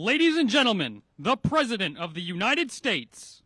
Ladies and gentlemen, the President of the United States.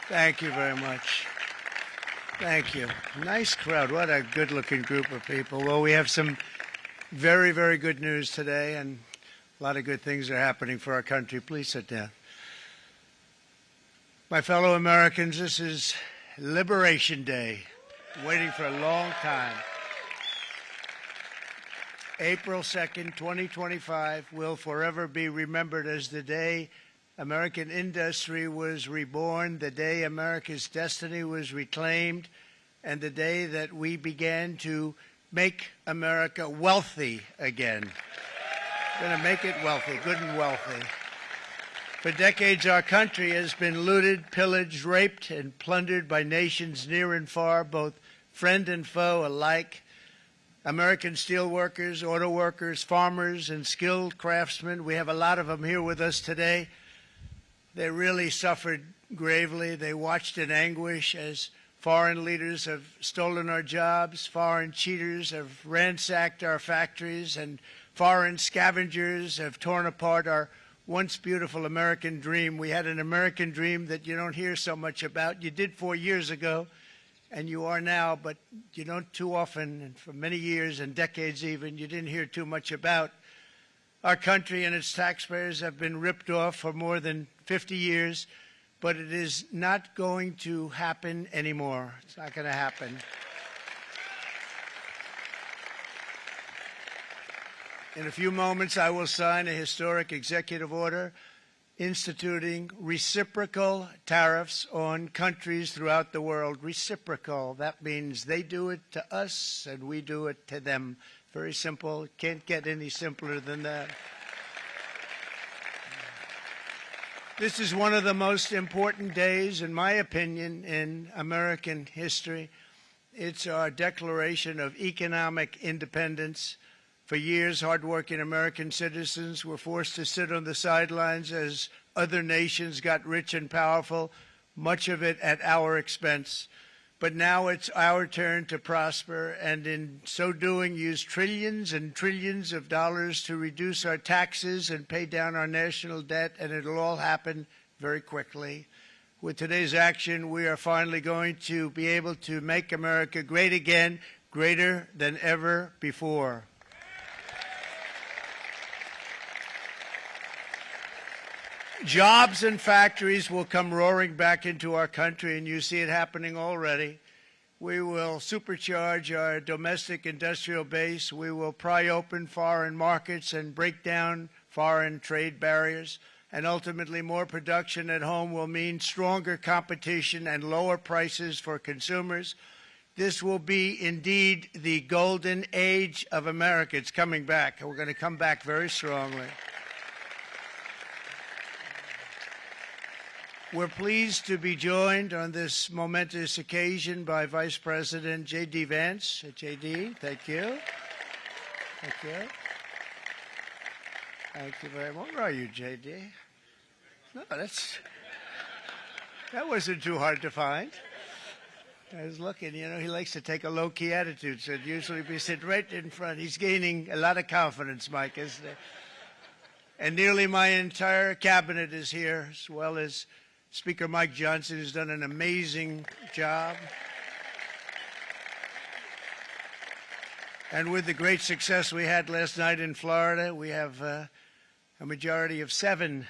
Thank you very much. Thank you. Nice crowd. What a good-looking group of people. Well, we have some very, very good news today, and a lot of good things are happening for our country. Please sit down. My fellow Americans, this is Liberation Day, waiting for a long time. April 2nd, 2025 will forever be remembered as the day American industry was reborn, the day America's destiny was reclaimed, and the day that we began to make America wealthy again. We're going to make it wealthy, good and wealthy. For decades, our country has been looted, pillaged, raped, and plundered by nations near and far, both friend and foe alike. American steelworkers, auto workers, farmers, and skilled craftsmen, we have a lot of them here with us today. They really suffered gravely. They watched in anguish as foreign leaders have stolen our jobs, foreign cheaters have ransacked our factories, and foreign scavengers have torn apart our once beautiful American dream. We had an American dream that you don't hear so much about. You did 4 years ago, and you are now, but you don't too often, and for many years and decades even, you didn't hear too much about. Our country and its taxpayers have been ripped off for more than 50 years, but it is not going to happen anymore. It's not going to happen. In a few moments, I will sign a historic executive order instituting reciprocal tariffs on countries throughout the world. Reciprocal, that means they do it to us and we do it to them. Very simple. Can't get any simpler than that. This is one of the most important days, in my opinion, in American history. It's our declaration of economic independence. For years, hardworking American citizens were forced to sit on the sidelines as other nations got rich and powerful, much of it at our expense. But now it's our turn to prosper, and in so doing, use trillions and trillions of dollars to reduce our taxes and pay down our national debt, and it'll all happen very quickly. With today's action, we are finally going to be able to make America great again, greater than ever before. Jobs and factories will come roaring back into our country, and you see it happening already. We will supercharge our domestic industrial base. We will pry open foreign markets and break down foreign trade barriers. And ultimately, more production at home will mean stronger competition and lower prices for consumers. This will be indeed the golden age of America. It's coming back. We're going to come back very strongly. We're pleased to be joined on this momentous occasion by Vice President J.D. Vance. J.D., thank you. Thank you. Thank you very much. Where are you, J.D.? No, that wasn't too hard to find. I was looking, you know, he likes to take a low-key attitude, so usually be sitting right in front. He's gaining a lot of confidence, Mike, isn't he? And nearly my entire cabinet is here, as well as Speaker Mike Johnson, who's done an amazing job. And with the great success we had last night in Florida, we have a majority of 7.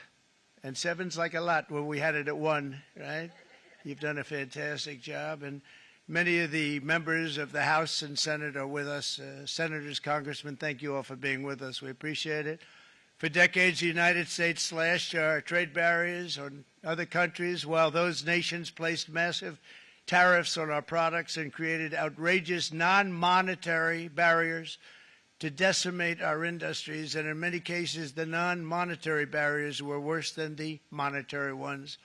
And 7's like a lot when we had it at 1, right? You've done a fantastic job, and many of the members of the House and Senate are with us. Senators, Congressmen, thank you all for being with us. We appreciate it. For decades, the United States slashed our trade barriers on other countries, while those nations placed massive tariffs on our products and created outrageous non-monetary barriers to decimate our industries. And in many cases, the non-monetary barriers were worse than the monetary ones.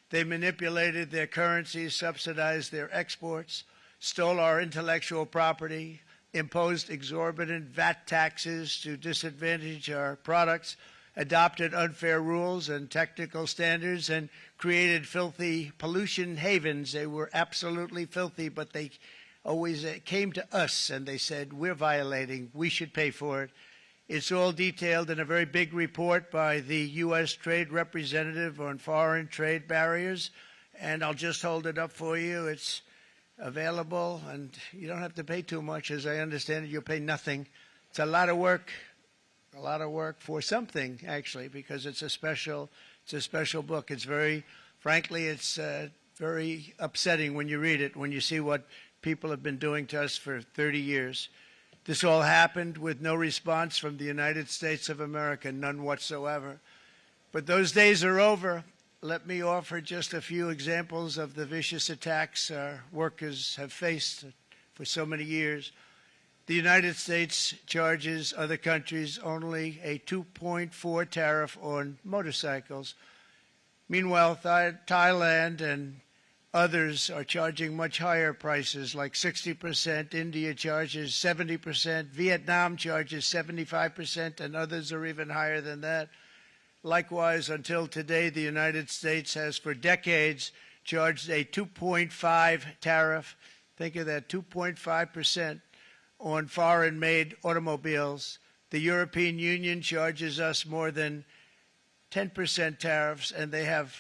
They manipulated their currencies, subsidized their exports, stole our intellectual property, imposed exorbitant VAT taxes to disadvantage our products, adopted unfair rules and technical standards, and created filthy pollution havens. They were absolutely filthy, but they always came to us and they said, we're violating, we should pay for it. It's all detailed in a very big report by the U.S. Trade Representative on Foreign Trade Barriers, and I'll just hold it up for you. It's available, and you don't have to pay too much. As I understand it, you'll pay nothing. It's a lot of work for something, actually, because it's a special book. It's very, frankly, it's very upsetting when you read it, when you see what people have been doing to us for 30 years. This all happened with no response from the United States of America, none whatsoever. But those days are over. Let me offer just a few examples of the vicious attacks our workers have faced for so many years. The United States charges other countries only a 2.4 tariff on motorcycles. Meanwhile, Thailand and others are charging much higher prices, like 60%. India charges 70%. Vietnam charges 75%, and others are even higher than that. Likewise, until today, the United States has for decades charged a 2.5 tariff. Think of that, 2.5% on foreign-made automobiles. The European Union charges us more than 10% tariffs, and they have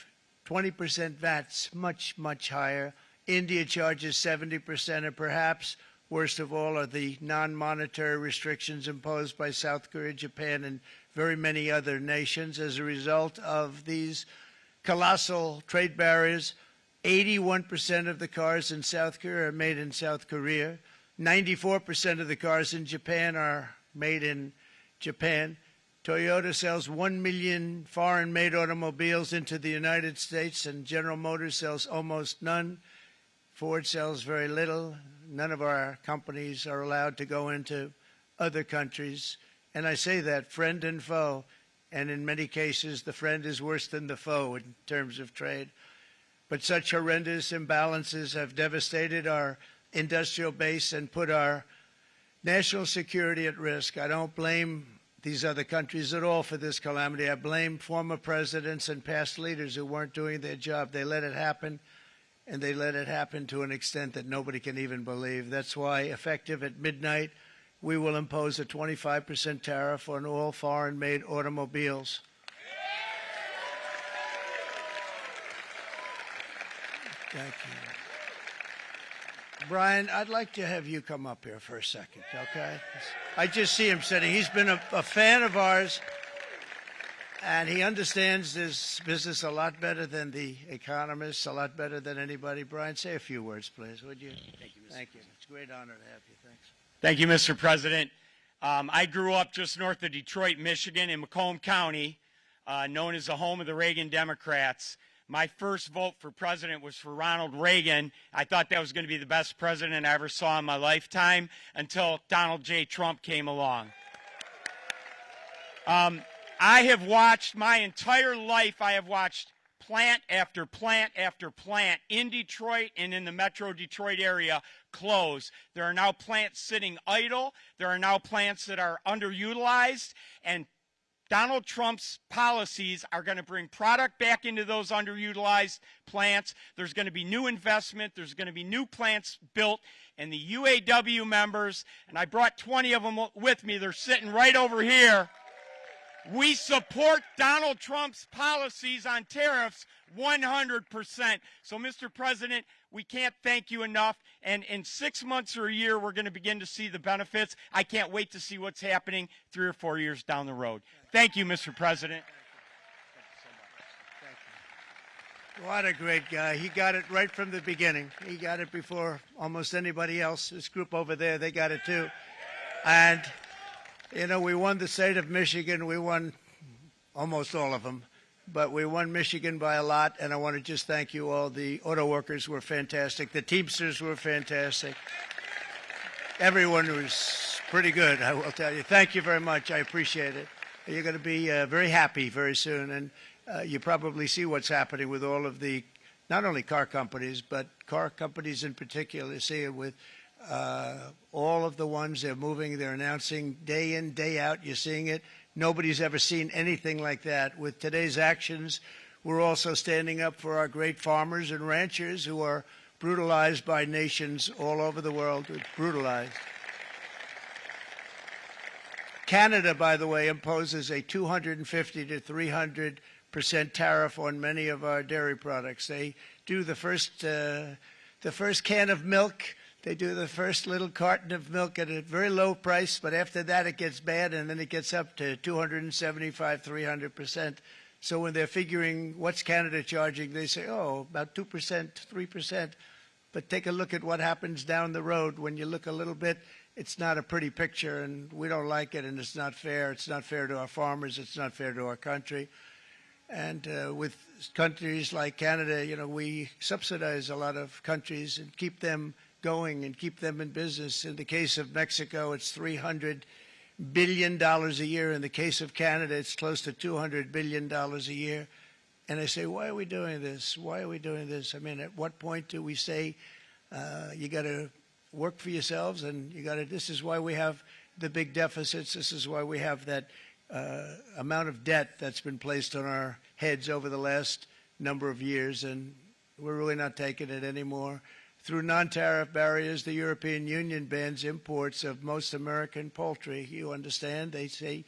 20% VATs, much, much higher. India charges 70%, and perhaps worst of all are the non-monetary restrictions imposed by South Korea, Japan, and very many other nations. As a result of these colossal trade barriers, 81% of the cars in South Korea are made in South Korea. 94% of the cars in Japan are made in Japan. Toyota sells 1 million foreign-made automobiles into the United States, and General Motors sells almost none. Ford sells very little. None of our companies are allowed to go into other countries. And I say that, friend and foe, and in many cases the friend is worse than the foe in terms of trade. But such horrendous imbalances have devastated our industrial base and put our national security at risk. I don't blame these other countries at all for this calamity. I blame former presidents and past leaders who weren't doing their job. They let it happen, and they let it happen to an extent that nobody can even believe. That's why, effective at midnight, we will impose a 25% tariff on all foreign-made automobiles. Thank you. Brian, I'd like to have you come up here for a second, okay? I just see him sitting. He's been a fan of ours, and he understands this business a lot better than the economists, a lot better than anybody. Brian, say a few words, please, would you? Thank you, Mr. Thank you. It's a great honor to have you. Thanks. Thank you, Mr. President. I grew up just north of Detroit, Michigan, in Macomb County, known as the home of the Reagan Democrats. My first vote for president was for Ronald Reagan. I thought that was going to be the best president I ever saw in my lifetime until Donald J. Trump came along. I have watched my entire life, I have watched plant after plant after plant in Detroit and in the metro Detroit area close. There are now plants sitting idle. There are now plants that are underutilized, and Donald Trump's policies are going to bring product back into those underutilized plants. There's going to be new investment. There's going to be new plants built. And the UAW members, and I brought 20 of them with me, they're sitting right over here. We support Donald Trump's policies on tariffs 100%. So, Mr. President, we can't thank you enough. And in 6 months or a year, we're going to begin to see the benefits. I can't wait to see what's happening 3 or 4 years down the road. Thank you, Mr. President. What a great guy. He got it right from the beginning. He got it before almost anybody else. This group over there, they got it too. And, you know, we won the state of Michigan. We won almost all of them. But we won Michigan by a lot, and I want to just thank you all. The auto workers were fantastic. The Teamsters were fantastic. Everyone was pretty good, I will tell you. Thank you very much. I appreciate it. You're going to be very happy very soon, and you probably see what's happening with all of the, not only car companies, but car companies in particular. You see it with all of the ones they're moving, they're announcing day in, day out. You're seeing it. Nobody's ever seen anything like that. With today's actions, we're also standing up for our great farmers and ranchers who are brutalized by nations all over the world. Brutalized. Canada, by the way, imposes a 250 to 300% tariff on many of our dairy products. They do the first can of milk. They do the first little carton of milk at a very low price, but after that it gets bad, and then it gets up to 275, 300%. So when they're figuring what's Canada charging, they say, oh, about 2%, 3%. But take a look at what happens down the road. When you look a little bit, it's not a pretty picture, and we don't like it, and it's not fair. It's not fair to our farmers. It's not fair to our country. And with countries like Canada, you know, we subsidize a lot of countries and keep them going and keep them in business. In the case of Mexico, it's $300 billion a year. In the case of Canada, it's close to $200 billion a year. And I say, why are we doing this? Why are we doing this? I mean, at what point do we say you got to work for yourselves, and you got to? This is why we have the big deficits. This is why we have that amount of debt that's been placed on our heads over the last number of years, and we're really not taking it anymore. Through non-tariff barriers, the European Union bans imports of most American poultry. You understand? They say,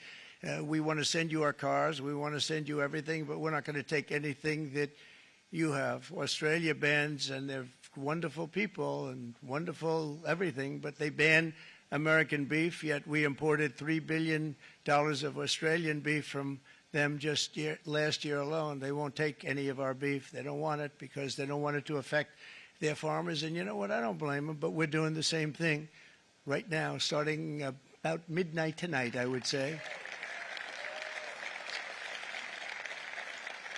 we want to send you our cars, we want to send you everything, but we're not going to take anything that you have. Australia bans, and they're wonderful people and wonderful everything, but they ban American beef, yet we imported $3 billion of Australian beef from them just last year alone. They won't take any of our beef. They don't want it because they don't want it to affect their farmers. And you know what? I don't blame them, but we're doing the same thing right now, starting about midnight tonight, I would say.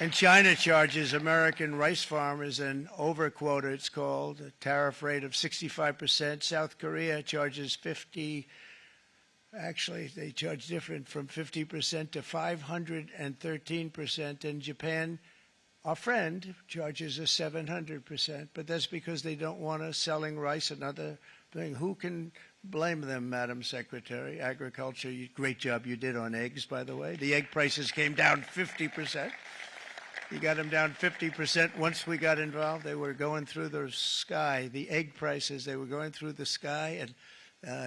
And China charges American rice farmers an overquota, it's called, a tariff rate of 65%. South Korea charges 50%. Actually, they charge different, from 50% to 513%. And Japan, our friend, charges us 700%. But that's because they don't want us selling rice, another thing. Who can blame them, Madam Secretary? Agriculture, great job you did on eggs, by the way. The egg prices came down 50%. You got them down 50% once we got involved. They were going through the sky. The egg prices, they were going through the sky, and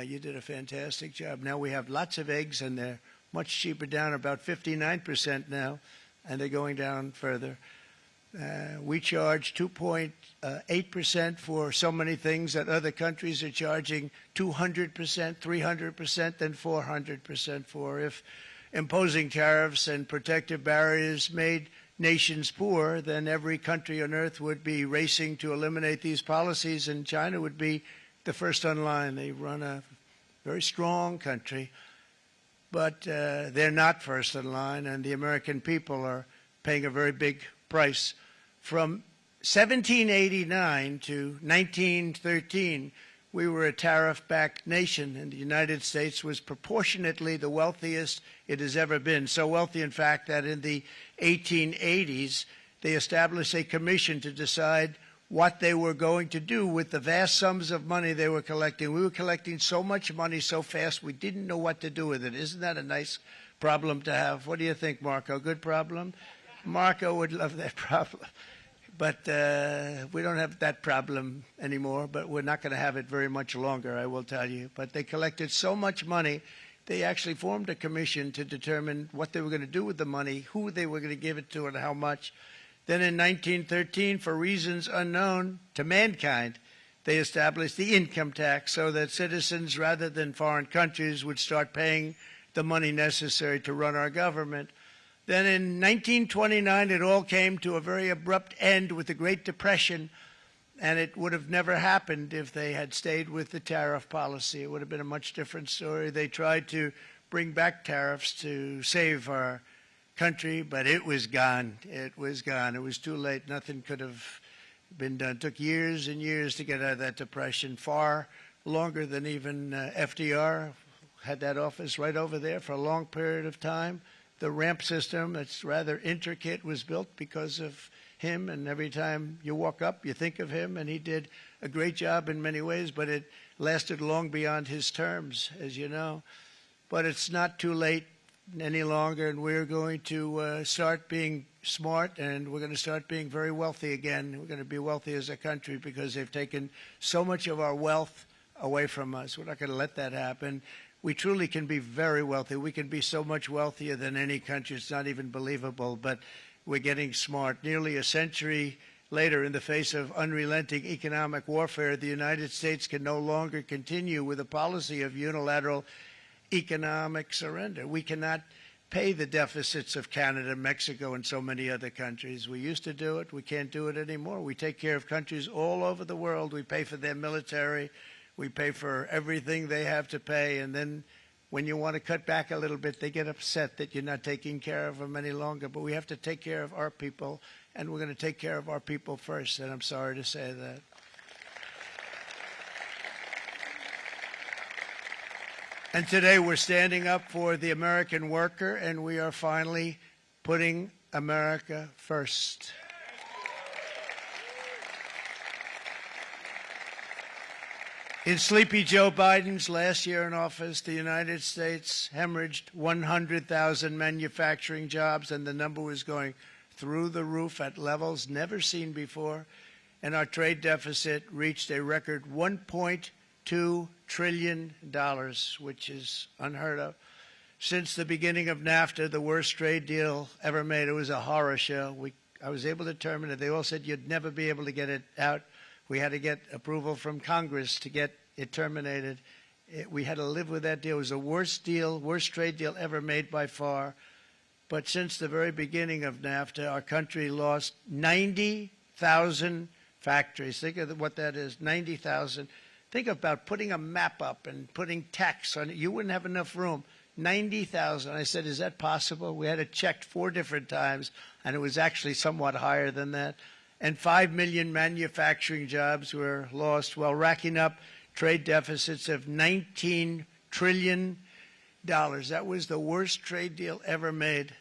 you did a fantastic job. Now we have lots of eggs, and they're much cheaper, down about 59% now, and they're going down further. We charge 2.8% for so many things that other countries are charging 200%, 300%, and 400% for. If imposing tariffs and protective barriers made nations poor, then every country on earth would be racing to eliminate these policies, and China would be the first on line. They run a very strong country, but they're not first in line, and the American people are paying a very big price. From 1789 to 1913, we were a tariff-backed nation, and the United States was proportionately the wealthiest it has ever been. So wealthy, in fact, that in the 1880s, they established a commission to decide what they were going to do with the vast sums of money they were collecting. We were collecting so much money so fast, we didn't know what to do with it. Isn't that a nice problem to have? What do you think, Marco? Good problem? Marco would love that problem. But we don't have that problem anymore, but we're not going to have it very much longer, I will tell you. But they collected so much money, they actually formed a commission to determine what they were going to do with the money, who they were going to give it to, and how much. Then in 1913, for reasons unknown to mankind, they established the income tax so that citizens, rather than foreign countries, would start paying the money necessary to run our government. Then in 1929, it all came to a very abrupt end with the Great Depression, and it would have never happened if they had stayed with the tariff policy. It would have been a much different story. They tried to bring back tariffs to save our country, but it was gone. It was gone. It was too late. Nothing could have been done. It took years and years to get out of that depression, far longer than even FDR had that office right over there for a long period of time. The ramp system, that's rather intricate, was built because of him, and every time you walk up, you think of him, and he did a great job in many ways, but it lasted long beyond his terms, as you know. But it's not too late any longer, and we're going to start being smart, and we're going to start being very wealthy again. We're going to be wealthy as a country because they've taken so much of our wealth away from us. We're not going to let that happen. We truly can be very wealthy. We can be so much wealthier than any country. It's not even believable, but we're getting smart. Nearly a century later, in the face of unrelenting economic warfare, the United States can no longer continue with a policy of unilateral economic surrender. We cannot pay the deficits of Canada, Mexico, and so many other countries. We used to do it. We can't do it anymore. We take care of countries all over the world. We pay for their military. We pay for everything they have to pay, and then when you want to cut back a little bit, they get upset that you're not taking care of them any longer. But we have to take care of our people, and we're going to take care of our people first, and I'm sorry to say that. And today we're standing up for the American worker, and we are finally putting America first. In sleepy Joe Biden's last year in office, the United States hemorrhaged 100,000 manufacturing jobs, and the number was going through the roof at levels never seen before. And our trade deficit reached a record $1.2 trillion, which is unheard of. Since the beginning of NAFTA, the worst trade deal ever made, it was a horror show. I was able to terminate it. They all said you'd never be able to get it out. We had to get approval from Congress to get it terminated. We had to live with that deal. It was the worst trade deal ever made by far. But since the very beginning of NAFTA, our country lost 90,000 factories. Think of what that is, 90,000. Think about putting a map up and putting text on it. You wouldn't have enough room. 90,000. I said, is that possible? We had it checked 4 different times, and it was actually somewhat higher than that. And 5 million manufacturing jobs were lost while racking up trade deficits of $19 trillion. That was the worst trade deal ever made.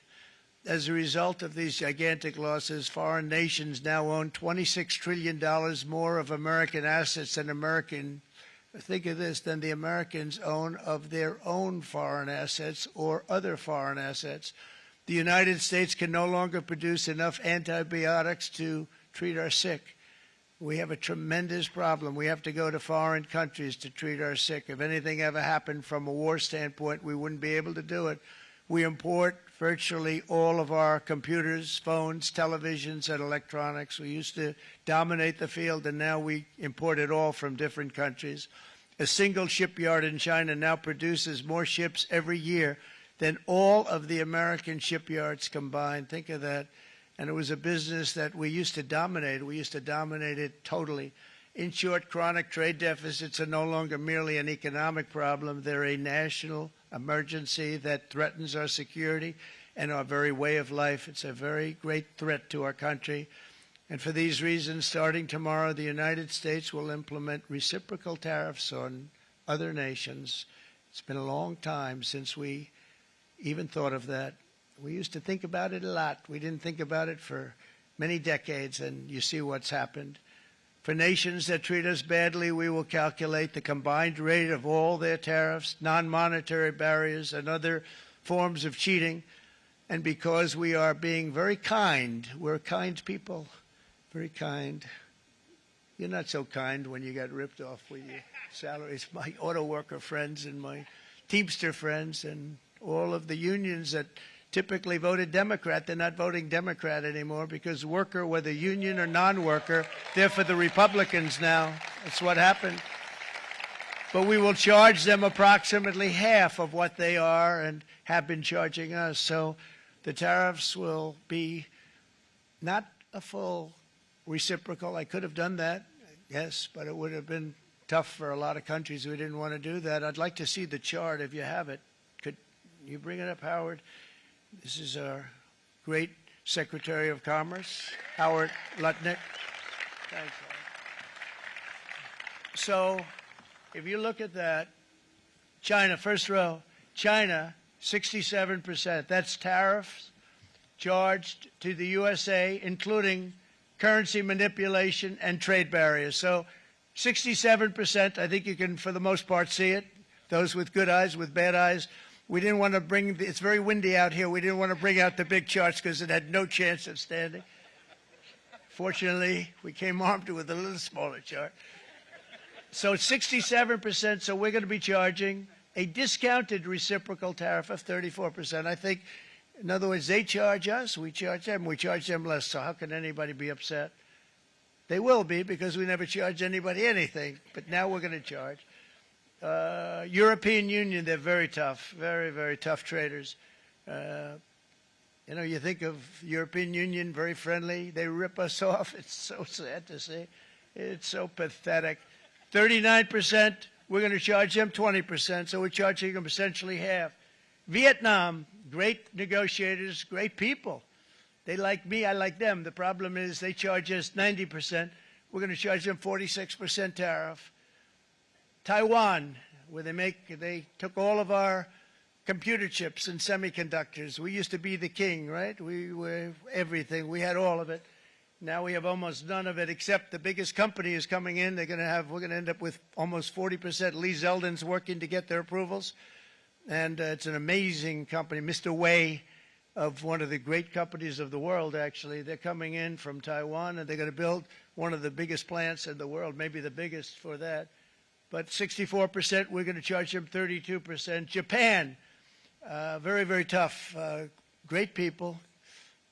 As a result of these gigantic losses, foreign nations now own $26 trillion more of American assets than the Americans own of their own foreign assets or other foreign assets. The United States can no longer produce enough antibiotics to treat our sick. We have a tremendous problem. We have to go to foreign countries to treat our sick. If anything ever happened from a war standpoint, we wouldn't be able to do it. We import virtually all of our computers, phones, televisions, and electronics. We used to dominate the field, and now we import it all from different countries. A single shipyard in China now produces more ships every year than all of the American shipyards combined. Think of that. And it was a business that we used to dominate. We used to dominate it totally. In short, chronic trade deficits are no longer merely an economic problem. They're a national emergency that threatens our security and our very way of life. It's a very great threat to our country. And for these reasons, starting tomorrow, the United States will implement reciprocal tariffs on other nations. It's been a long time since we even thought of that. We used to think about it a lot. We didn't think about it for many decades, and you see what's happened. For nations that treat us badly, we will calculate the combined rate of all their tariffs, non-monetary barriers, and other forms of cheating. And because we are being very kind, we're kind people, very kind. You're not so kind when you got ripped off with your salaries. My auto worker friends and my Teamster friends and all of the unions that typically voted Democrat, they're not voting Democrat anymore because worker, whether union or non-worker, they're for the Republicans now. That's what happened. But we will charge them approximately half of what they are and have been charging us. So The tariffs will be not a full reciprocal. I could have done that, yes, but it would have been tough for a lot of countries who didn't want to do that. I'd like to see the chart if you have it. Could you bring it up, Howard? This is our great Secretary of Commerce, Howard Lutnick. Thanks, Howard. So if you look at that, China, first row, China, 67%. That's tariffs charged to the USA, including currency manipulation and trade barriers. So 67%, I think you can, for the most part, see it. Those with good eyes, with bad eyes. We didn't want to bring, it's very windy out here. We didn't want to bring out the big charts because it had no chance of standing. Fortunately, we came armed with a little smaller chart. So 67%, so we're going to be charging a discounted reciprocal tariff of 34%. I think, in other words, they charge us, we charge them less. So how can anybody be upset? They will be, because we never charge anybody anything, but now we're going to charge. European Union, they're very tough, very, very tough traders. You know, you think of European Union, very friendly. They rip us off. It's so sad to see. It's so pathetic. 39%, we're going to charge them 20%, so we're charging them essentially half. Vietnam, great negotiators, great people. They like me, I like them. The problem is they charge us 90%. We're going to charge them 46% tariff. Taiwan, where they took all of our computer chips and semiconductors. We used to be the king, right? We were everything. We had all of it. Now we have almost none of it, except the biggest company is coming in. We're going to end up with almost 40%. Lee Zeldin's working to get their approvals. And it's an amazing company. Mr. Wei, of one of the great companies of the world, actually. They're coming in from Taiwan, and they're going to build one of the biggest plants in the world, maybe the biggest for that. But 64%, we're going to charge them 32%. Japan, very, very tough, great people.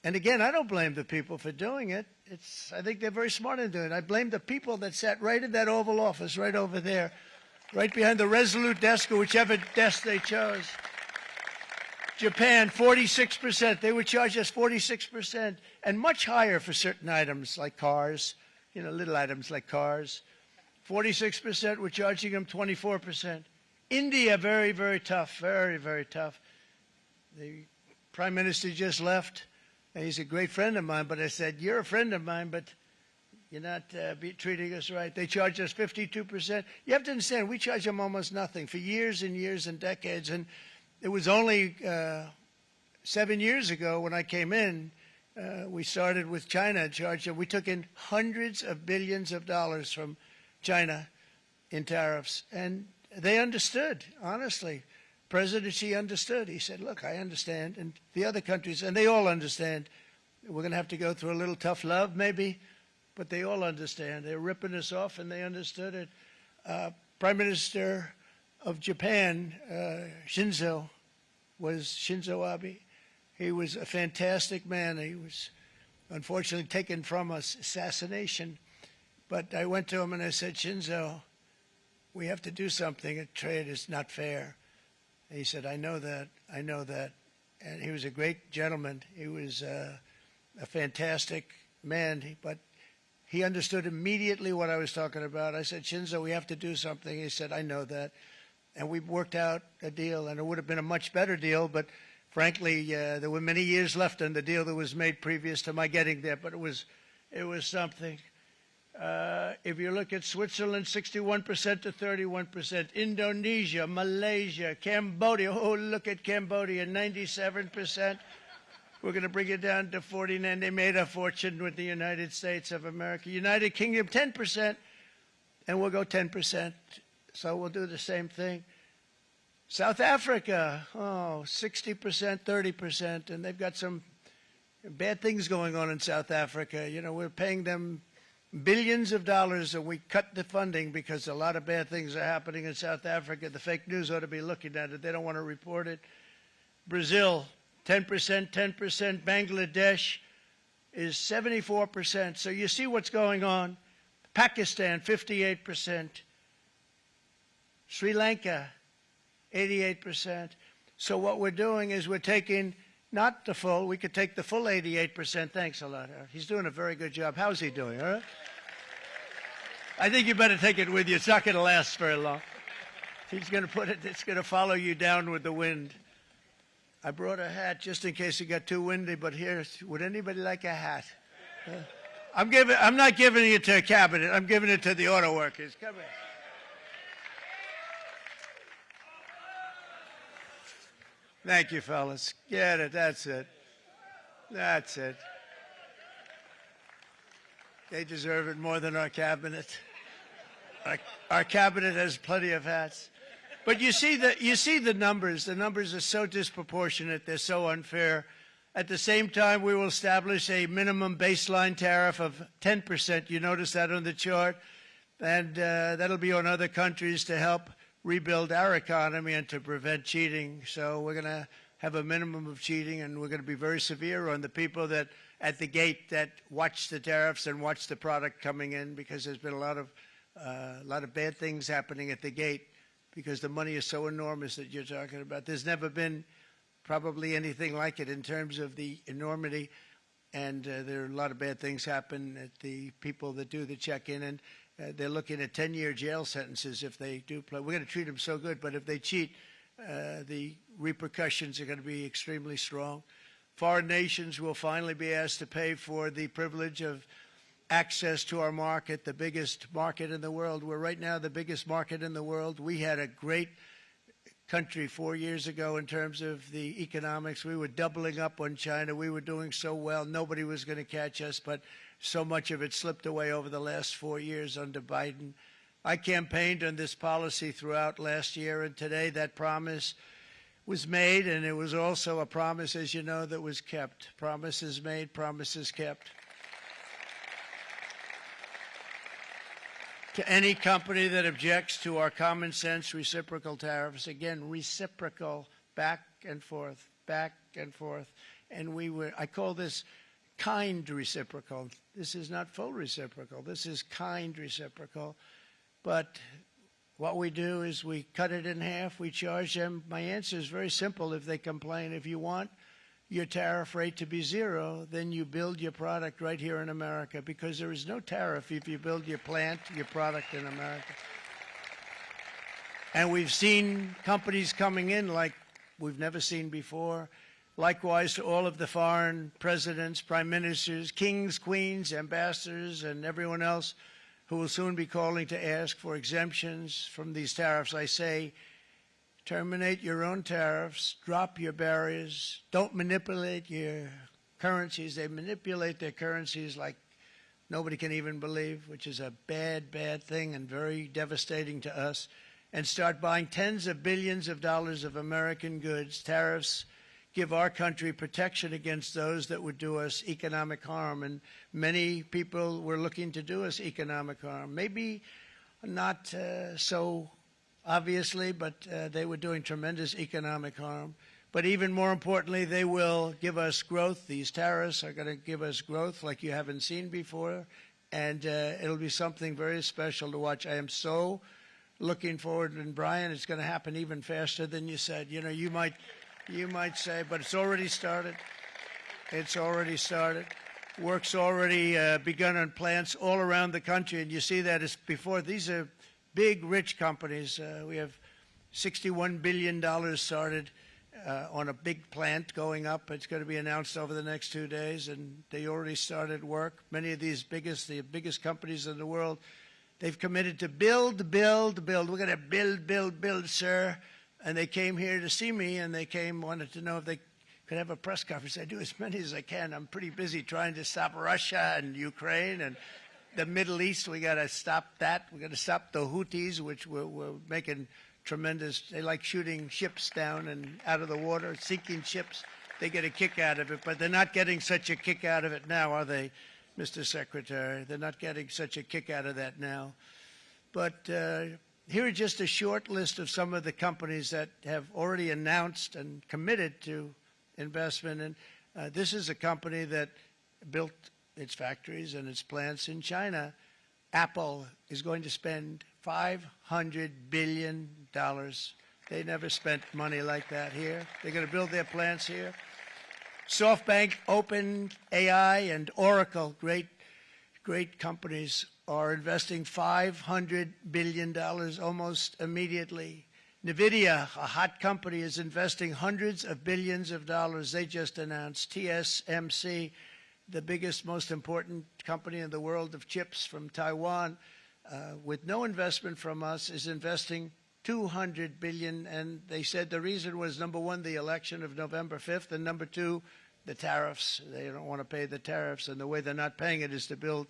And again, I don't blame the people for doing it. I think they're very smart in doing it. I blame the people that sat right in that Oval Office, right over there, right behind the Resolute desk or whichever desk they chose. Japan, 46%. They would charge us 46%, and much higher for certain items like cars, you know, little items like cars. 46%, we're charging them 24%. India, very, very tough, very, very tough. The Prime Minister just left. He's a great friend of mine, but I said, you're a friend of mine, but you're not treating us right. They charge us 52%. You have to understand, we charge them almost nothing for years and years and decades. And it was only 7 years ago when I came in, we started with China and charged them. We took in hundreds of billions of dollars from China in tariffs. And they understood, honestly. President Xi understood. He said, look, I understand. And the other countries, and they all understand. We're going to have to go through a little tough love, maybe, but they all understand. They're ripping us off, and they understood it. Prime Minister of Japan, Shinzo Abe. He was a fantastic man. He was unfortunately taken from us, assassination. But I went to him and I said, Shinzo, we have to do something. Trade is not fair. He said, I know that, I know that. And he was a great gentleman. He was a fantastic man, but he understood immediately what I was talking about. I said, Shinzo, we have to do something. He said, I know that. And we worked out a deal, and it would have been a much better deal, but frankly, there were many years left on the deal that was made previous to my getting there, but it was something. If you look at Switzerland, 61% to 31%. Indonesia, Malaysia, Cambodia. Oh, look at Cambodia, 97%. We're going to bring it down to 49. They made a fortune with the United States of America. United Kingdom, 10%, and we'll go 10%. So we'll do the same thing. South Africa, 60%, 30%, and they've got some bad things going on in South Africa. You know, we're paying them billions of dollars, and we cut the funding because a lot of bad things are happening in South Africa. The fake news ought to be looking at it. They don't want to report it. Brazil, 10%, 10%. Bangladesh is 74%. So you see what's going on. Pakistan, 58%. Sri Lanka, 88%. So what we're doing is we're taking Not the full. We could take the full 88%. Thanks a lot, Harold. He's doing a very good job. How's he doing, all right? I think you better take it with you. It's not going to last very long. He's going to put it, it's going to follow you down with the wind. I brought a hat just in case it got too windy, but here, would anybody like a hat? I'm not giving it to a cabinet. I'm giving it to the auto workers. Come here. Thank you, fellas. Get it. That's it. That's it. They deserve it more than our cabinet. Our cabinet has plenty of hats. But you see the numbers. The numbers are so disproportionate. They're so unfair. At the same time, we will establish a minimum baseline tariff of 10%. You notice that on the chart. And that'll be on other countries to help rebuild our economy and to prevent cheating. So we're going to have a minimum of cheating, and we're going to be very severe on the people that at the gate that watch the tariffs and watch the product coming in, because there's been a lot of bad things happening at the gate because the money is so enormous that you're talking about. There's never been probably anything like it in terms of the enormity, and there are a lot of bad things happen at the people that do the check-in, and they're looking at 10-year jail sentences if they do play. We're going to treat them so good, but if they cheat, the repercussions are going to be extremely strong. Foreign nations will finally be asked to pay for the privilege of access to our market, the biggest market in the world. We're right now the biggest market in the world. We had a great country 4 years ago in terms of the economics. We were doubling up on China. We were doing so well. Nobody was going to catch us, but so much of it slipped away over the last 4 years under Biden. I campaigned on this policy throughout last year, and today that promise was made, and it was also a promise, as you know, that was kept. Promises made, promises kept. To any company that objects to our common sense reciprocal tariffs, again, reciprocal, back and forth, back and forth. And I call this kind reciprocal. This is not full reciprocal. This is kind reciprocal. But what we do is we cut it in half. We charge them. My answer is very simple if they complain. If you want your tariff rate to be zero, then you build your product right here in America, because there is no tariff if you build your plant, your product in America. And we've seen companies coming in like we've never seen before. Likewise to all of the foreign presidents, prime ministers, kings, queens, ambassadors, and everyone else who will soon be calling to ask for exemptions from these tariffs. I say, terminate your own tariffs, drop your barriers, don't manipulate your currencies. They manipulate their currencies like nobody can even believe, which is a bad, bad thing and very devastating to us. And start buying tens of billions of dollars of American goods. Tariffs give our country protection against those that would do us economic harm. And many people were looking to do us economic harm. Maybe not so obviously, but they were doing tremendous economic harm. But even more importantly, they will give us growth. These tariffs are going to give us growth like you haven't seen before. And it'll be something very special to watch. I am so looking forward. And Brian, it's going to happen even faster than you said. You know, you might say, but it's already started. It's already started. Work's already begun on plants all around the country. And you see that as before. These are big, rich companies. We have $61 billion started on a big plant going up. It's going to be announced over the next 2 days, and they already started work. Many of these the biggest companies in the world, they've committed to build, build, build. We're going to build, build, build, sir. And they came here to see me, and they wanted to know if they could have a press conference. I do as many as I can. I'm pretty busy trying to stop Russia and Ukraine and the Middle East. We got to stop that. We got to stop the Houthis, which we're making tremendous. They like shooting ships down and out of the water, sinking ships. They get a kick out of it, but they're not getting such a kick out of it now, are they, Mr. Secretary? They're not getting such a kick out of that now. But here are just a short list of some of the companies that have already announced and committed to investment. And this is a company that built its factories and its plants in China. Apple is going to spend $500 billion. They never spent money like that here. They're going to build their plants here. SoftBank, OpenAI, and Oracle, great companies, are investing $500 billion almost immediately. NVIDIA, a hot company, is investing hundreds of billions of dollars. They just announced. TSMC, the biggest, most important company in the world of chips from Taiwan, with no investment from us, is investing $200 billion. And they said the reason was, number one, the election of November 5th, and number two, the tariffs. They don't want to pay the tariffs, and the way they're not paying it is to build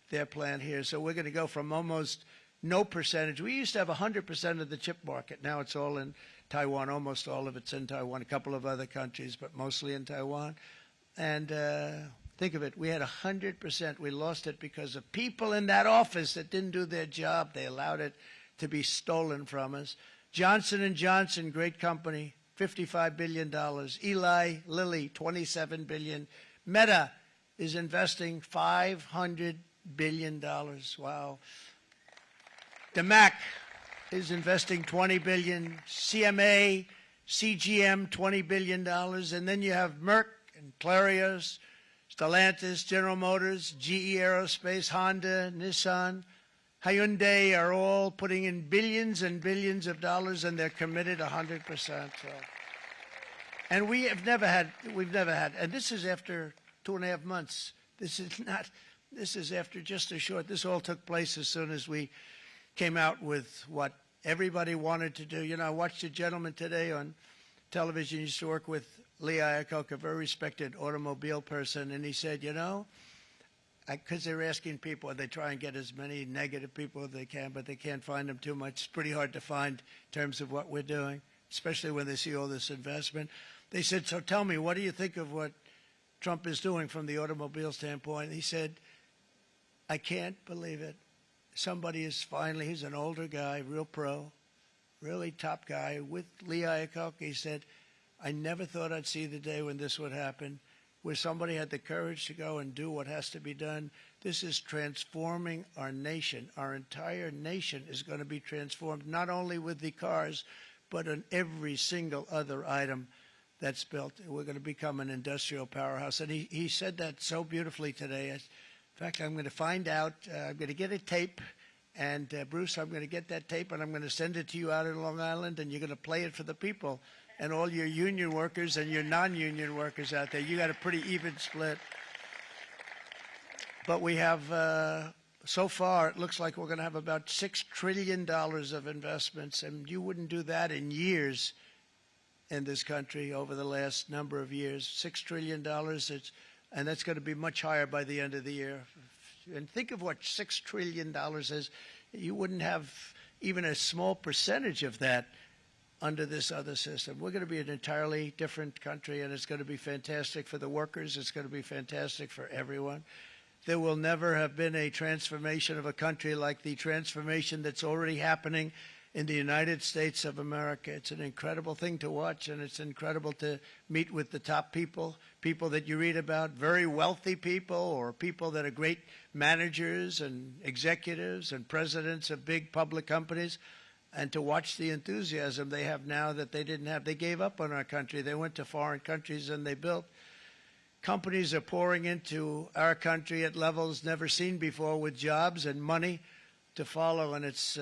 their plant here. So we're going to go from almost no percentage. We used to have 100% of the chip market. Now it's all in Taiwan. Almost all of it's in Taiwan, a couple of other countries, but mostly in Taiwan. And think of it, we had 100%. We lost it because of people in that office that didn't do their job. They allowed it to be stolen from us. Johnson & Johnson, great company, $55 billion. Eli Lilly, $27 billion. Meta is investing $500 billion. Wow. DeMac is investing $20 billion. CMA, CGM, $20 billion. And then you have Merck and Clarios, Stellantis, General Motors, GE Aerospace, Honda, Nissan, Hyundai are all putting in billions and billions of dollars, and they're committed 100%. So. And we've never had, and this is after 2.5 months. This is after just a short, this all took place as soon as we came out with what everybody wanted to do. You know, I watched a gentleman today on television, used to work with Lee Iacocca, a very respected automobile person, and he said, you know, because they're asking people, they try and get as many negative people as they can, but they can't find them too much. It's pretty hard to find in terms of what we're doing, especially when they see all this investment. They said, so tell me, what do you think of what Trump is doing from the automobile standpoint? He said, I can't believe it. Somebody is finally, he's an older guy, real pro, really top guy, with Lee Iacocca. He said, I never thought I'd see the day when this would happen, where somebody had the courage to go and do what has to be done. This is transforming our nation. Our entire nation is going to be transformed, not only with the cars, but on every single other item that's built. We're going to become an industrial powerhouse. And he said that so beautifully today. In fact, I'm going to find out, I'm going to get a tape, and Bruce, I'm going to get that tape, and I'm going to send it to you out in Long Island, and you're going to play it for the people. And all your union workers and your non-union workers out there, you got a pretty even split. But we have, so far, it looks like we're going to have about $6 trillion of investments, and you wouldn't do that in years in this country over the last number of years. $6 trillion, and that's going to be much higher by the end of the year. And think of what $6 trillion is. You wouldn't have even a small percentage of that under this other system. We're going to be an entirely different country, and it's going to be fantastic for the workers. It's going to be fantastic for everyone. There will never have been a transformation of a country like the transformation that's already happening in the United States of America. It's an incredible thing to watch, and it's incredible to meet with the top people, people that you read about, very wealthy people, or people that are great managers and executives and presidents of big public companies, and to watch the enthusiasm they have now that they didn't have. They gave up on our country. They went to foreign countries and they built. Companies are pouring into our country at levels never seen before, with jobs and money to follow, and it's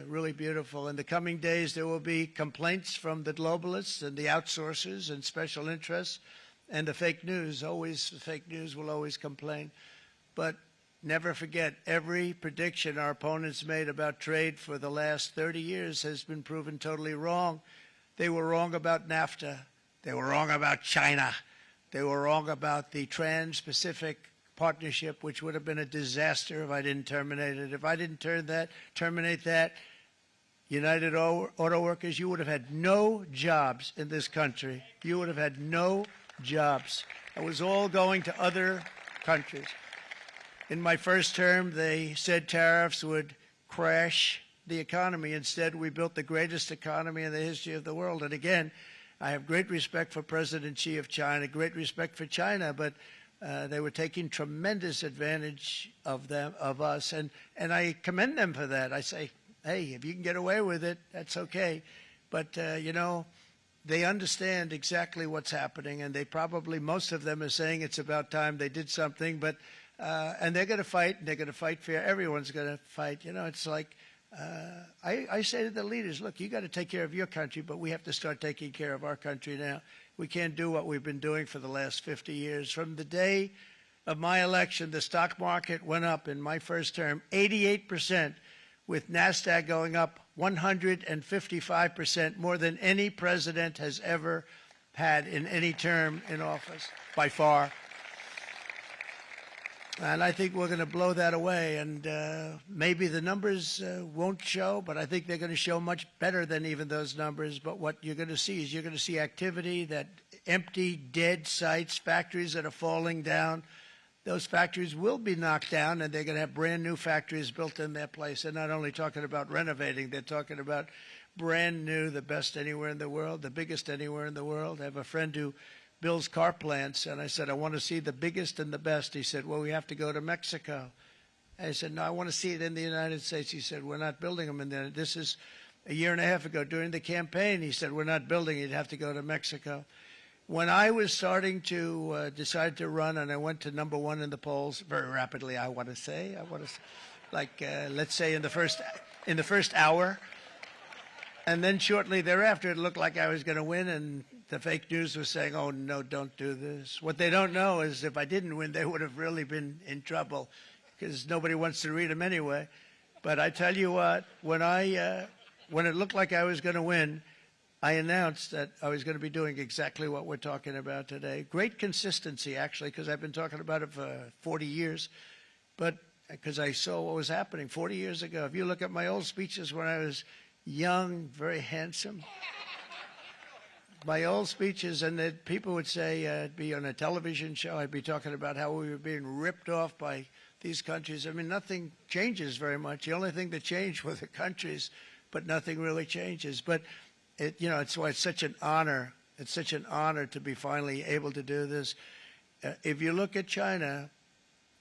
really beautiful. In the coming days, there will be complaints from the globalists and the outsourcers and special interests and the fake news. Always, the fake news will always complain. But never forget, every prediction our opponents made about trade for the last 30 years has been proven totally wrong. They were wrong about NAFTA. They were wrong about China. They were wrong about the Trans-Pacific Partnership, which would have been a disaster if I didn't terminate it. If I didn't terminate that, United Auto Workers, you would have had no jobs in this country. You would have had no jobs. It was all going to other countries. In my first term, they said tariffs would crash the economy. Instead, we built the greatest economy in the history of the world. And again, I have great respect for President Xi of China, great respect for China, but they were taking tremendous advantage of us, and I commend them for that. I say, hey, if you can get away with it, that's okay. But, you know, they understand exactly what's happening, and they probably, most of them are saying it's about time they did something, but and they're going to fight, and they're going to fight fair. Everyone's going to fight. You know, it's like I say to the leaders, look, you got to take care of your country, but we have to start taking care of our country now. We can't do what we've been doing for the last 50 years. From the day of my election, the stock market went up in my first term 88%, with NASDAQ going up 155%, more than any president has ever had in any term in office, by far. And I think we're going to blow that away. And maybe the numbers won't show, but I think they're going to show much better than even those numbers. But what you're going to see is you're going to see activity, that empty, dead sites, factories that are falling down. Those factories will be knocked down, and they're going to have brand new factories built in their place. They're not only talking about renovating, they're talking about brand new, the best anywhere in the world, the biggest anywhere in the world. I have a friend who builds car plants, and I said, I want to see the biggest and the best. He said, well, we have to go to Mexico. I said, no, I want to see it in the United States. He said, we're not building them in there. This is a year and a half ago during the campaign. He said, we're not building it. You'd have to go to Mexico. When I was starting to decide to run, and I went to number one in the polls very rapidly, I want to say, like let's say in the first hour, and then shortly thereafter, it looked like I was going to win, and the fake news was saying, "Oh no, don't do this." What they don't know is if I didn't win, they would have really been in trouble, because nobody wants to read them anyway. But I tell you what, when it looked like I was going to win, I announced that I was going to be doing exactly what we're talking about today. Great consistency, actually, because I've been talking about it for 40 years, but because I saw what was happening 40 years ago. If you look at my old speeches when I was young, very handsome, my old speeches, and that people would say I'd be on a television show, I'd be talking about how we were being ripped off by these countries. I mean, nothing changes very much. The only thing that changed were the countries, but nothing really changes. But it's why it's such an honor. It's such an honor to be finally able to do this. If you look at China,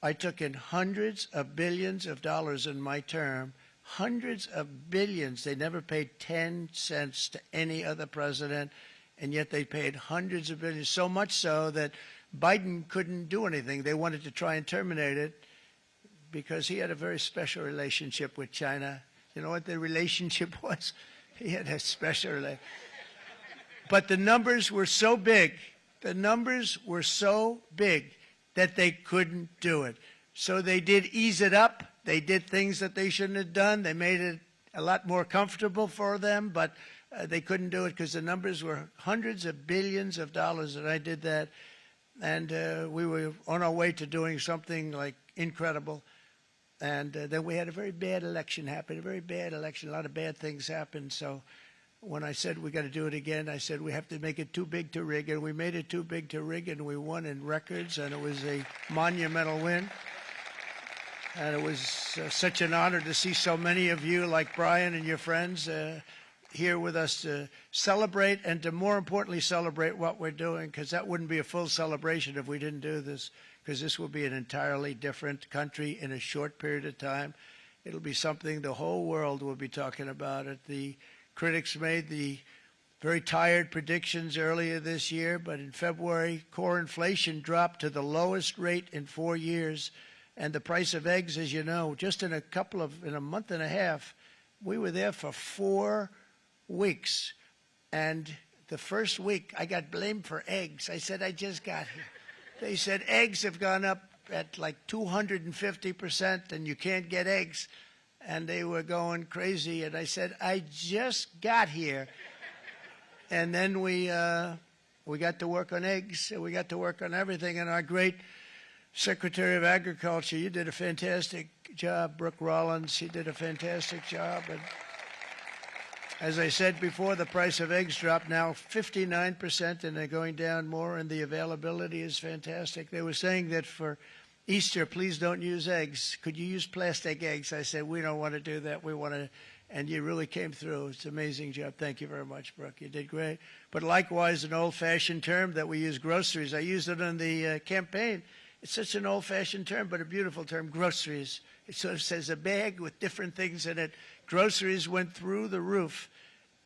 I took in hundreds of billions of dollars in my term, hundreds of billions. They never paid 10 cents to any other president, and yet they paid hundreds of billions, so much so that Biden couldn't do anything. They wanted to try and terminate it because he had a very special relationship with China. You know what the relationship was? He had a special relationship. But the numbers were so big, that they couldn't do it. So they did ease it up. They did things that they shouldn't have done. They made it a lot more comfortable for them, but they couldn't do it because the numbers were hundreds of billions of dollars, and I did that. And we were on our way to doing something like incredible. And then we had a very bad election happen, a lot of bad things happened. So when I said we got to do it again, I said we have to make it too big to rig, and we made it too big to rig, and we won in records, and it was a monumental win. And it was such an honor to see so many of you, like Brian and your friends, here with us to celebrate, and to more importantly celebrate what we're doing, because that wouldn't be a full celebration if we didn't do this, because this will be an entirely different country in a short period of time. It'll be something the whole world will be talking about it. The critics made the very tired predictions earlier this year, but in February, core inflation dropped to the lowest rate in 4 years, and the price of eggs, as you know, just in a month and a half, we were there for 4 weeks, and the first week I got blamed for eggs. I said, I just got here. They said eggs have gone up at like 250%, and you can't get eggs, and they were going crazy. And I said, I just got here. And then we got to work on eggs, and we got to work on everything. And our great Secretary of Agriculture, you did a fantastic job, Brooke Rollins. She did a fantastic job. And as I said before, the price of eggs dropped now 59%, and they're going down more, and the availability is fantastic. They were saying that for Easter, please don't use eggs. Could you use plastic eggs? I said, we don't want to do that. We want to, and you really came through. It's an amazing job. Thank you very much, Brooke. You did great. But likewise, an old-fashioned term that we use, groceries. I used it in the campaign. It's such an old-fashioned term, but a beautiful term, groceries. It sort of says a bag with different things in it. Groceries went through the roof,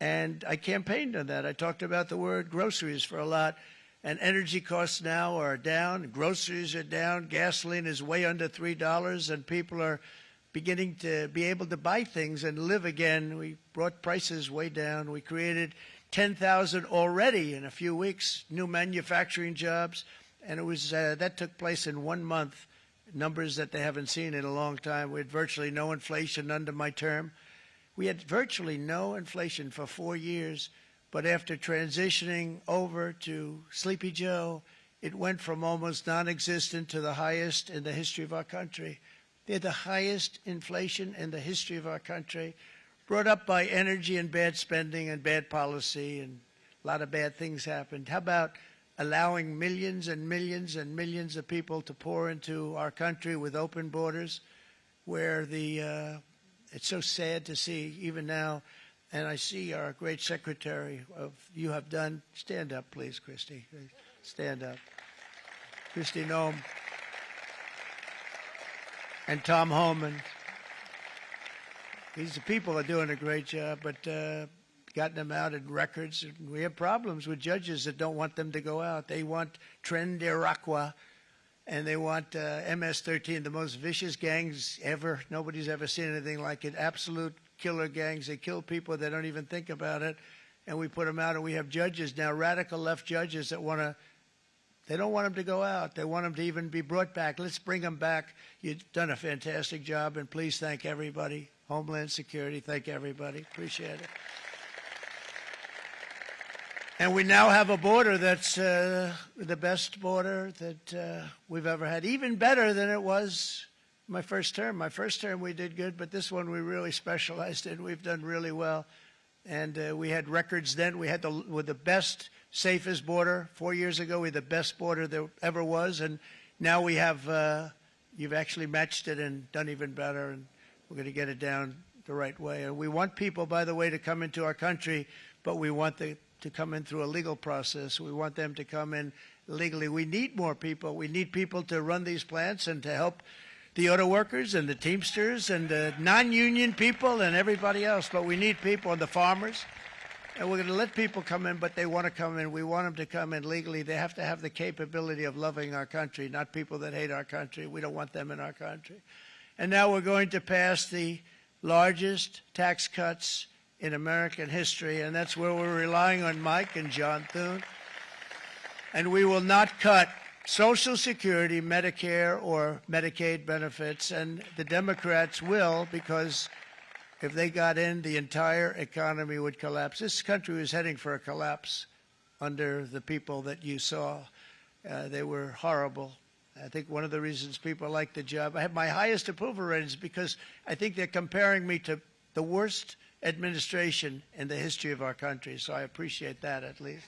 And I campaigned on that. I talked about the word groceries for a lot. And energy costs now are down. Groceries are down. Gasoline is way under $3. And people are beginning to be able to buy things and live again. We brought prices way down. We created 10,000 already in a few weeks, new manufacturing jobs. And it was that took place in 1 month, numbers that they haven't seen in a long time. We had virtually no inflation under my term. We had virtually no inflation for 4 years. But after transitioning over to Sleepy Joe, it went from almost non-existent to the highest in the history of our country. They had the highest inflation in the history of our country, brought up by energy and bad spending and bad policy, and a lot of bad things happened. How about allowing millions and millions and millions of people to pour into our country with open borders, where it's so sad to see even now. And I see our great secretary you have done. Stand up, please, Christy. Stand up. Christy Noem. And Tom Homan. These people are doing a great job, but gotten them out in records. And we have problems with judges that don't want them to go out. They want Tren de Aragua, and they want MS-13, the most vicious gangs ever. Nobody's ever seen anything like it. Absolute killer gangs. They kill people. They don't even think about it. And we put them out, and we have judges now, radical left judges that they don't want them to go out. They want them to even be brought back. Let's bring them back. You've done a fantastic job, and please thank everybody. Homeland Security, thank everybody. Appreciate it. And we now have a border that's the best border that we've ever had, even better than it was my first term. My first term we did good, but this one we really specialized in. We've done really well. And we had records then. We had the best, safest border. 4 years ago, we had the best border there ever was. And now we have, you've actually matched it and done even better. And we're going to get it down the right way. And we want people, by the way, to come into our country, but we want to come in through a legal process. We want them to come in legally. We need more people. We need people to run these plants and to help the auto workers and the Teamsters and the non-union people and everybody else. But we need people and the farmers. And we're going to let people come in, but they want to come in. We want them to come in legally. They have to have the capability of loving our country, not people that hate our country. We don't want them in our country. And now we're going to pass the largest tax cuts in American history, and that's where we're relying on Mike and John Thune. And we will not cut Social Security, Medicare, or Medicaid benefits, and the Democrats will, because if they got in, the entire economy would collapse. This country was heading for a collapse under the people that you saw. They were horrible. I think one of the reasons people like the job, I have my highest approval ratings because I think they're comparing me to the worst administration in the history of our country, so I appreciate that at least.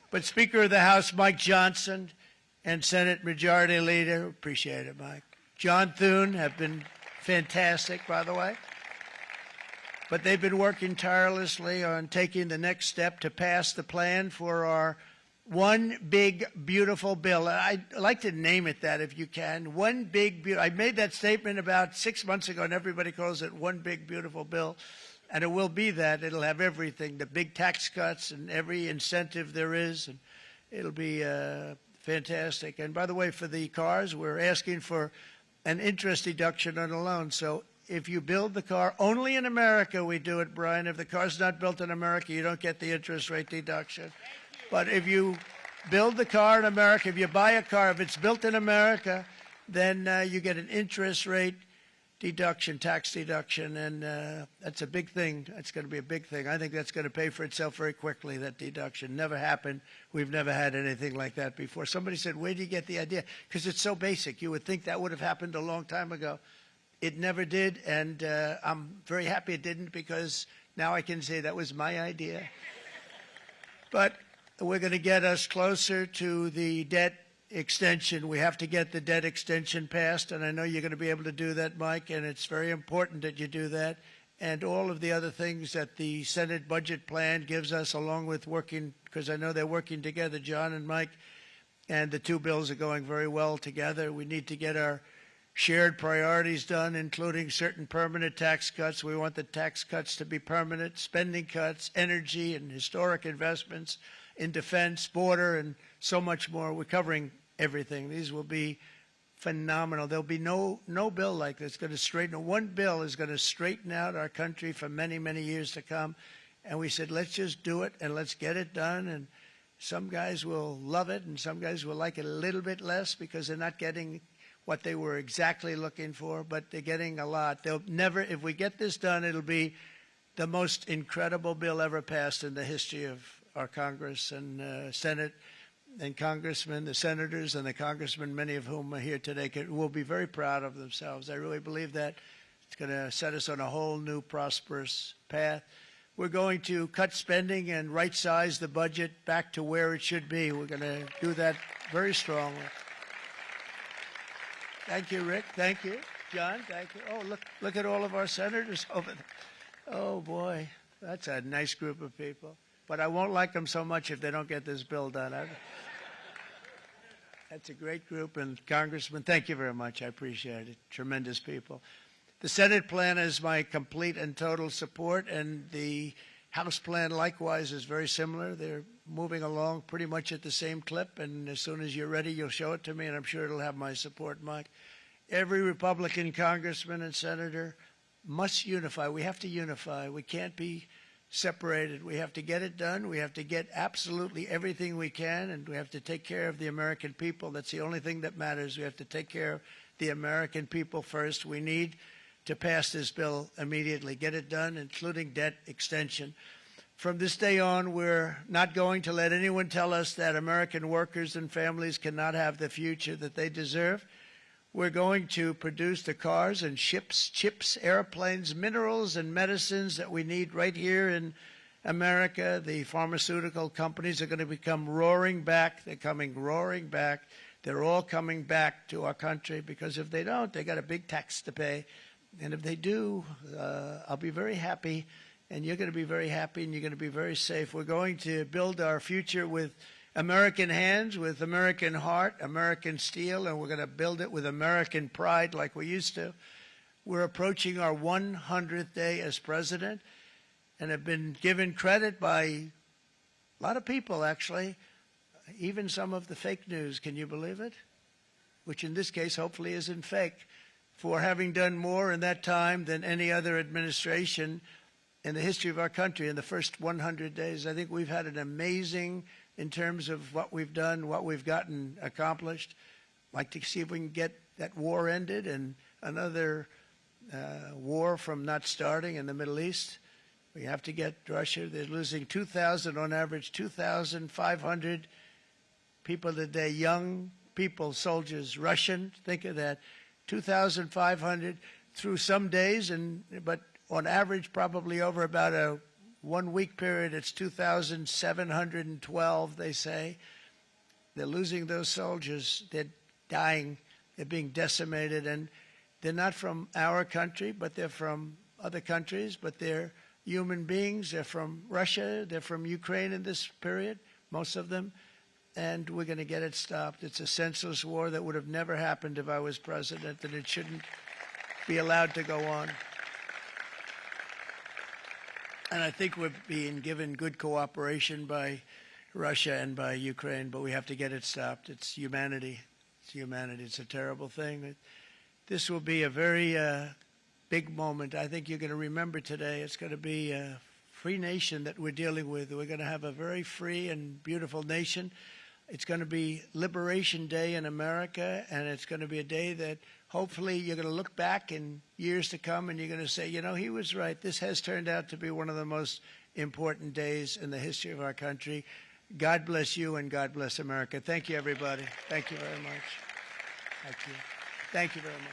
But Speaker of the House Mike Johnson and Senate Majority Leader, appreciate it, Mike. John Thune have been fantastic, by the way. But they've been working tirelessly on taking the next step to pass the plan for our one big, beautiful bill. I'd like to name it that if you can. One big, I made that statement about 6 months ago, and everybody calls it one big, beautiful bill. And it will be that. It'll have everything, the big tax cuts and every incentive there is. And it'll be fantastic. And by the way, for the cars, we're asking for an interest deduction on a loan. So if you build the car, only in America we do it, Brian. If the car's not built in America, you don't get the interest rate deduction. But if you build the car in America, if you buy a car, if it's built in America, then you get an interest rate deduction, tax deduction, and that's a big thing. That's going to be a big thing. I think that's going to pay for itself very quickly, that deduction. Never happened. We've never had anything like that before. Somebody said, where do you get the idea? Because it's so basic. You would think that would have happened a long time ago. It never did, and I'm very happy it didn't, because now I can say that was my idea. But we're going to get us closer to the debt extension. We have to get the debt extension passed, and I know you're going to be able to do that, Mike, and it's very important that you do that. And all of the other things that the Senate budget plan gives us, along with working, because I know they're working together, John and Mike, and the two bills are going very well together. We need to get our shared priorities done, including certain permanent tax cuts. We want the tax cuts to be permanent, spending cuts, energy and historic investments in defense, border, and so much more. We're covering everything. These will be phenomenal. There'll be no bill like this going to straighten. One bill is going to straighten out our country for many, many years to come. And we said, let's just do it and let's get it done. And some guys will love it and some guys will like it a little bit less because they're not getting what they were exactly looking for, but they're getting a lot. They'll never, if we get this done, it'll be the most incredible bill ever passed in the history of our Congress and Senate and congressmen, the senators and the congressmen, many of whom are here today, will be very proud of themselves. I really believe that it's going to set us on a whole new prosperous path. We're going to cut spending and right-size the budget back to where it should be. We're going to do that very strongly. Thank you, Rick. Thank you. John, thank you. Oh, look at all of our senators over there. Oh, boy, that's a nice group of people. But I won't like them so much if they don't get this bill done. That's a great group. And Congressman, thank you very much. I appreciate it. Tremendous people. The Senate plan is my complete and total support, and the House plan likewise is very similar. They're moving along pretty much at the same clip, and as soon as you're ready, you'll show it to me, and I'm sure it'll have my support, Mike. Every Republican congressman and senator must unify. We have to unify. We can't be separated. We have to get it done. We have to get absolutely everything we can, and we have to take care of the American people. That's the only thing that matters. We have to take care of the American people first. We need to pass this bill immediately, get it done, including debt extension. From this day on, we're not going to let anyone tell us that American workers and families cannot have the future that they deserve. We're going to produce the cars and ships, chips, airplanes, minerals, and medicines that we need right here in America. The pharmaceutical companies are going to become roaring back. They're coming roaring back. They're all coming back to our country because if they don't, they got a big tax to pay. And if they do, I'll be very happy, and you're going to be very happy, and you're going to be very safe. We're going to build our future with American hands, with American heart, American steel, and we're going to build it with American pride like we used to. We're approaching our 100th day as president and have been given credit by a lot of people, actually, even some of the fake news. Can you believe it? Which in this case hopefully isn't fake, for having done more in that time than any other administration in the history of our country in the first 100 days. I think we've had an amazing, in terms of what we've done, what we've gotten accomplished. I'd like to see if we can get that war ended and another war from not starting in the Middle East. We have to get Russia. They're losing 2,000 on average, 2,500 people a day, young people, soldiers, Russian. Think of that. 2,500 through some days, but on average, probably over about a 1 week period, it's 2,712, they say. They're losing those soldiers. They're dying. They're being decimated. And they're not from our country, but they're from other countries, but they're human beings. They're from Russia. They're from Ukraine in this period, most of them. And we're going to get it stopped. It's a senseless war that would have never happened if I was president, and it shouldn't be allowed to go on. And I think we're being given good cooperation by Russia and by Ukraine, but we have to get it stopped. It's humanity. It's humanity. It's a terrible thing. This will be a very big moment. I think you're going to remember today. It's going to be a free nation that we're dealing with. We're going to have a very free and beautiful nation. It's going to be Liberation Day in America, and it's going to be a day that hopefully you're going to look back in years to come and you're going to say, you know, he was right. This has turned out to be one of the most important days in the history of our country. God bless you and God bless America. Thank you, everybody. Thank you very much. Thank you. Thank you very much.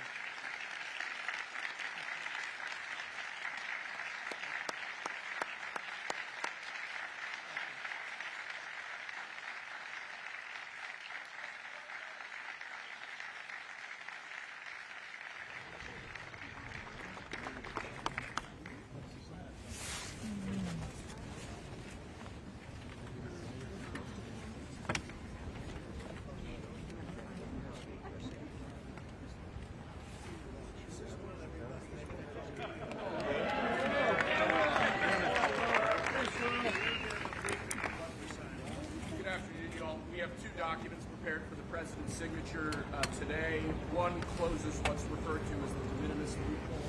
signature today. One closes what's referred to as the de minimis loophole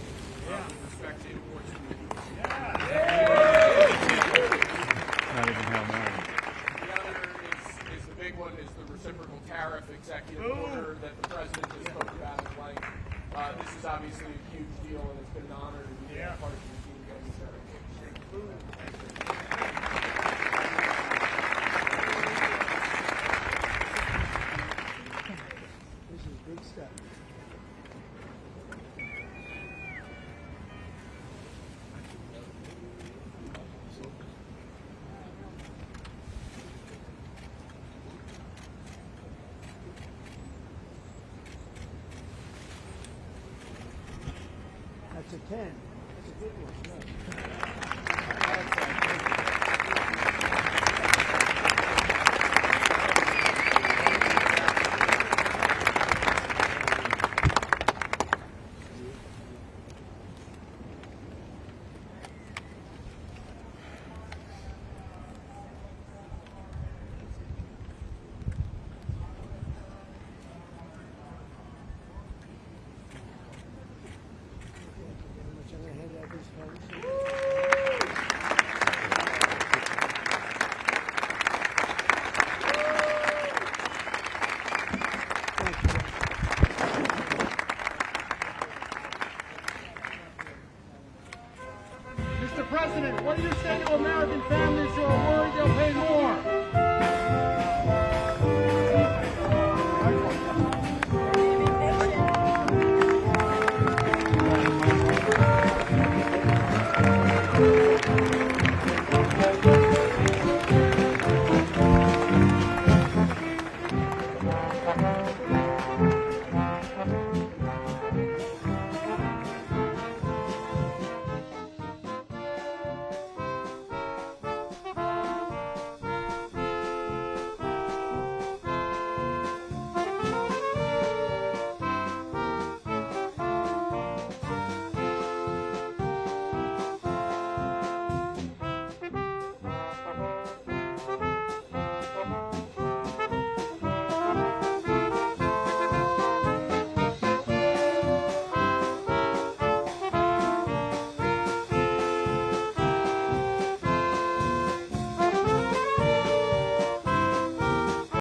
with respect to imports from the U.S. Not even how many. The other is the big one, is the reciprocal tariff executive order that the president has spoken about at length. This is obviously a huge deal, and it's been an honor to be part of the team getting this This is big stuff. That's a 10. That's a good one. Mr. President, what do you say to American families who are worried they'll pay more?